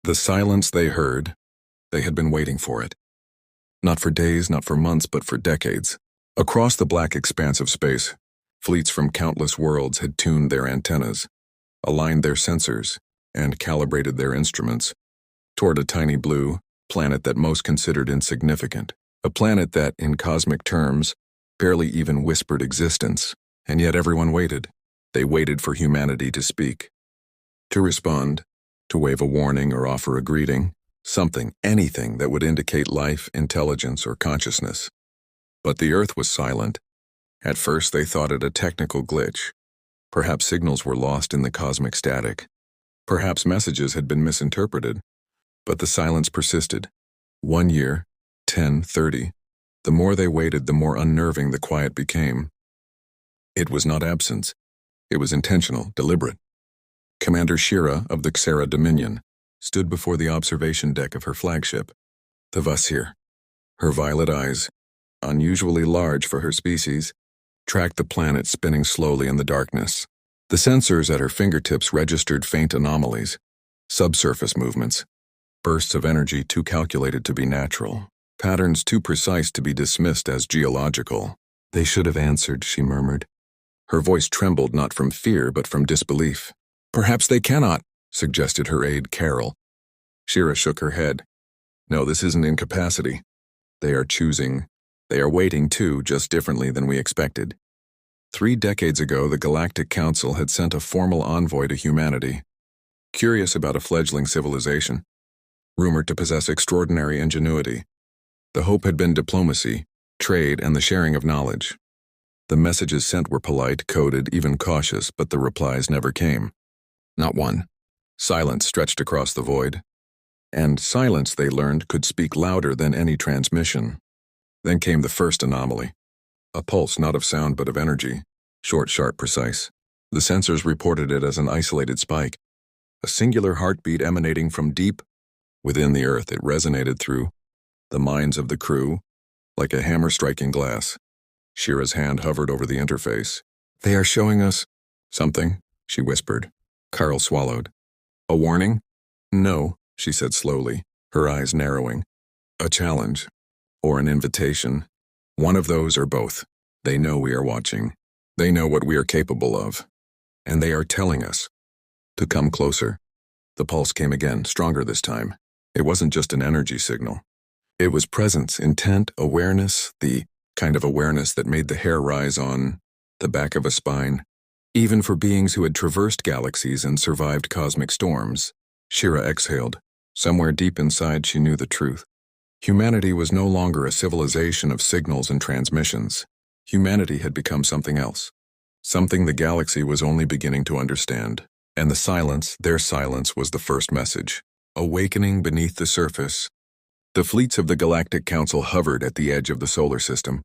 The silence they heard, they had been waiting for it. Not for days, not for months, but for decades. Across the black expanse of space, fleets from countless worlds had tuned their antennas, aligned their sensors, and calibrated their instruments toward a tiny blue planet that most considered insignificant, a planet that, in cosmic terms, barely even whispered existence, and yet everyone waited. They waited for humanity to speak, to respond, to wave a warning or offer a greeting, something, anything that would indicate life, intelligence, or consciousness. But the Earth was silent. At first they thought it a technical glitch. Perhaps signals were lost in the cosmic static. Perhaps messages had been misinterpreted. But the silence persisted. 1 year, 10, 30. The more they waited, the more unnerving the quiet became. It was not absence. It was intentional, deliberate. Commander Shira of the Xera Dominion stood before the observation deck of her flagship, the Vasir. Her violet eyes, unusually large for her species, tracked the planet spinning slowly in the darkness. The sensors at her fingertips registered faint anomalies, subsurface movements, bursts of energy too calculated to be natural, patterns too precise to be dismissed as geological. "They should have answered," she murmured. Her voice trembled not from fear but from disbelief. "Perhaps they cannot," suggested her aide, Carol. Shira shook her head. "No, this isn't incapacity. They are choosing. They are waiting too, just differently than we expected." 3 decades ago, the Galactic Council had sent a formal envoy to humanity, curious about a fledgling civilization, rumored to possess extraordinary ingenuity. The hope had been diplomacy, trade, and the sharing of knowledge. The messages sent were polite, coded, even cautious, but the replies never came. Not one. Silence stretched across the void. And silence, they learned, could speak louder than any transmission. Then came the first anomaly. A pulse not of sound but of energy, short, sharp, precise. The sensors reported it as an isolated spike, a singular heartbeat emanating from deep within the Earth. It resonated through the minds of the crew like a hammer striking glass. Shira's hand hovered over the interface. "They are showing us something," she whispered. Carl swallowed. "A warning?" "No," she said slowly, her eyes narrowing. "A challenge, or an invitation. One of those or both. They know we are watching. They know what we are capable of. And they are telling us to come closer." The pulse came again, stronger this time. It wasn't just an energy signal. It was presence, intent, awareness, the kind of awareness that made the hair rise on the back of a spine. Even for beings who had traversed galaxies and survived cosmic storms. Shira exhaled. Somewhere deep inside she knew the truth. Humanity was no longer a civilization of signals and transmissions. Humanity had become something else. Something the galaxy was only beginning to understand. And the silence, their silence, was the first message. Awakening beneath the surface. The fleets of the Galactic Council hovered at the edge of the solar system,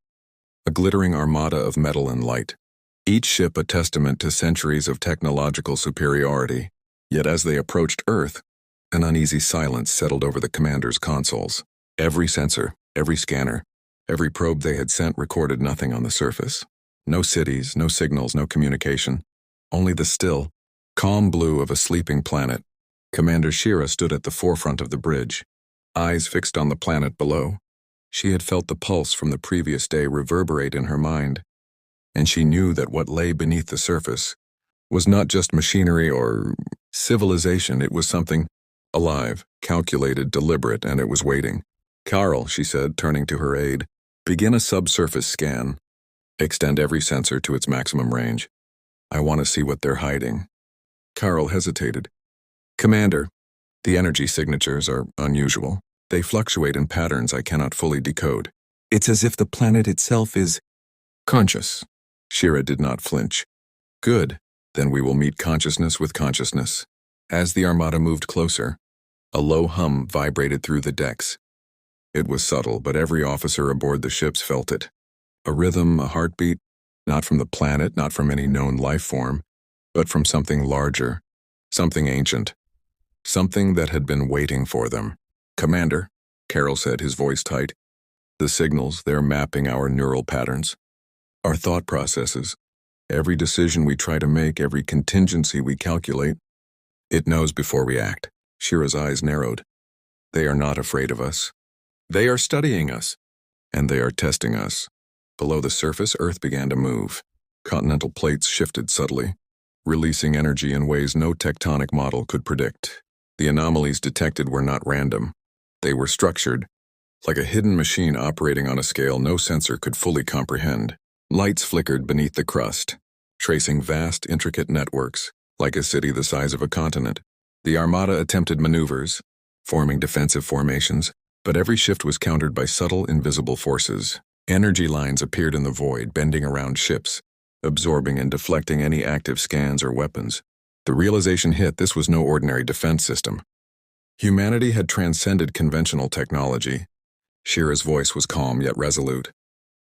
a glittering armada of metal and light, each ship a testament to centuries of technological superiority. Yet as they approached Earth, an uneasy silence settled over the commanders' consoles. Every sensor, every scanner, every probe they had sent recorded nothing on the surface. No cities, no signals, no communication. Only the still, calm blue of a sleeping planet. Commander Shira stood at the forefront of the bridge, eyes fixed on the planet below. She had felt the pulse from the previous day reverberate in her mind, and she knew that what lay beneath the surface was not just machinery or civilization. It was something alive, calculated, deliberate, and it was waiting. "Carl," she said, turning to her aide, "begin a subsurface scan. Extend every sensor to its maximum range. I want to see what they're hiding." Carl hesitated. "Commander, the energy signatures are unusual. They fluctuate in patterns I cannot fully decode. It's as if the planet itself is conscious." Shira did not flinch. "Good. Then we will meet consciousness with consciousness." As the armada moved closer, a low hum vibrated through the decks. It was subtle, but every officer aboard the ships felt it. A rhythm, a heartbeat, not from the planet, not from any known life form, but from something larger, something ancient, something that had been waiting for them. "Commander," Carol said, his voice tight, "the signals, they're mapping our neural patterns, our thought processes. Every decision we try to make, every contingency we calculate, it knows before we act." Shira's eyes narrowed. They are not afraid of us. They are studying us. And they are testing us. Below the surface, Earth began to move. Continental plates shifted subtly, releasing energy in ways no tectonic model could predict. The anomalies detected were not random. They were structured, like a hidden machine operating on a scale no sensor could fully comprehend. Lights flickered beneath the crust, tracing vast, intricate networks, like a city the size of a continent. The Armada attempted maneuvers, forming defensive formations, but every shift was countered by subtle, invisible forces. Energy lines appeared in the void, bending around ships, absorbing and deflecting any active scans or weapons. The realization hit this was no ordinary defense system. Humanity had transcended conventional technology. Shira's voice was calm yet resolute.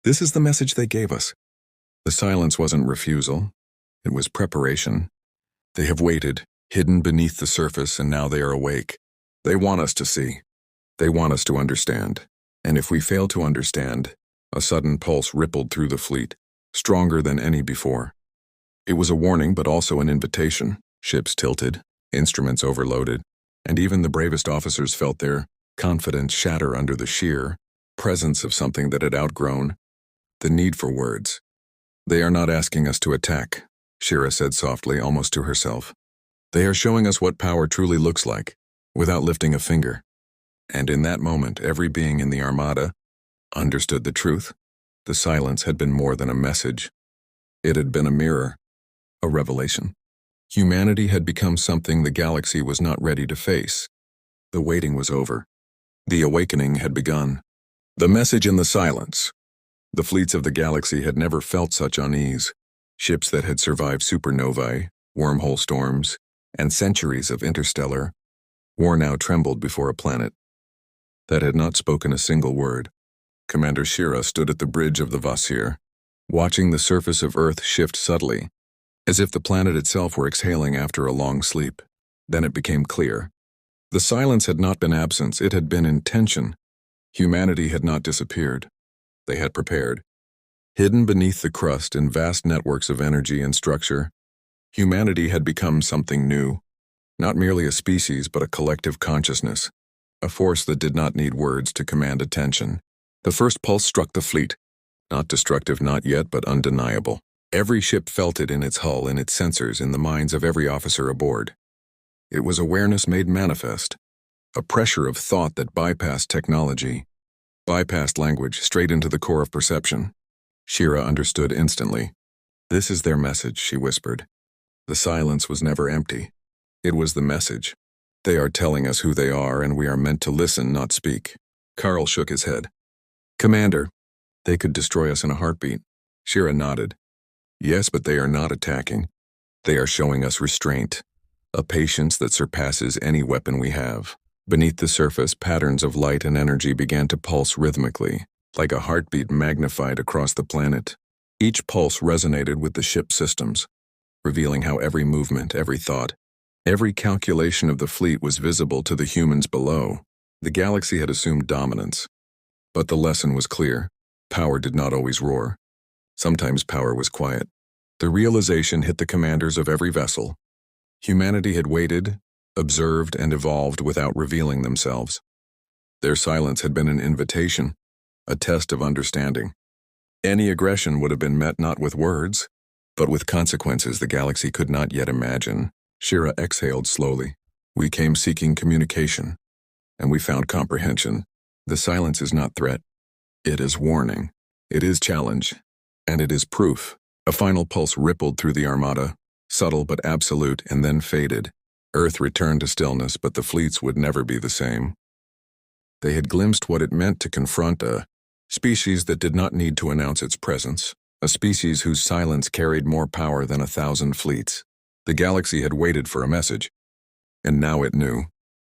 This is the message they gave us. The silence wasn't refusal. It was preparation. They have waited, hidden beneath the surface, and now they are awake. They want us to see. They want us to understand. And if we fail to understand, a sudden pulse rippled through the fleet, stronger than any before. It was a warning, but also an invitation. Ships tilted, instruments overloaded, and even the bravest officers felt their confidence shatter under the sheer presence of something that had outgrown the need for words. They are not asking us to attack, Shira said softly, almost to herself. They are showing us what power truly looks like, without lifting a finger. And in that moment, every being in the Armada understood the truth. The silence had been more than a message. It had been a mirror, a revelation. Humanity had become something the galaxy was not ready to face. The waiting was over. The awakening had begun. The message in the silence. The fleets of the galaxy had never felt such unease. Ships that had survived supernovae, wormhole storms, and centuries of interstellar war now trembled before a planet that had not spoken a single word. Commander Shira stood at the bridge of the Vasir, watching the surface of Earth shift subtly, as if the planet itself were exhaling after a long sleep. Then it became clear. The silence had not been absence, it had been intention. Humanity had not disappeared. They had prepared. Hidden beneath the crust in vast networks of energy and structure, humanity had become something new. Not merely a species, but a collective consciousness. A force that did not need words to command attention. The first pulse struck the fleet. Not destructive, not yet, but undeniable. Every ship felt it in its hull, in its sensors, in the minds of every officer aboard. It was awareness made manifest. A pressure of thought that bypassed technology, bypassed language, straight into the core of perception. Shira understood instantly. This is their message, she whispered. The silence was never empty. It was the message. They are telling us who they are, and we are meant to listen, not speak. Carl shook his head. Commander, they could destroy us in a heartbeat. Shira nodded. Yes, but they are not attacking. They are showing us restraint, a patience that surpasses any weapon we have. Beneath the surface, patterns of light and energy began to pulse rhythmically, like a heartbeat magnified across the planet. Each pulse resonated with the ship's systems, revealing how every movement, every thought, every calculation of the fleet was visible to the humans below. The galaxy had assumed dominance. But the lesson was clear. Power did not always roar. Sometimes power was quiet. The realization hit the commanders of every vessel. Humanity had waited, observed, and evolved without revealing themselves. Their silence had been an invitation, a test of understanding. Any aggression would have been met not with words, but with consequences the galaxy could not yet imagine. Shira exhaled slowly. We came seeking communication, and we found comprehension. The silence is not threat. It is warning. It is challenge. And it is proof. A final pulse rippled through the Armada, subtle but absolute, and then faded. Earth returned to stillness, but the fleets would never be the same. They had glimpsed what it meant to confront a species that did not need to announce its presence, a species whose silence carried more power than 1,000 fleets. The galaxy had waited for a message, and now it knew.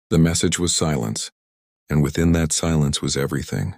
The message was silence, and within that silence was everything.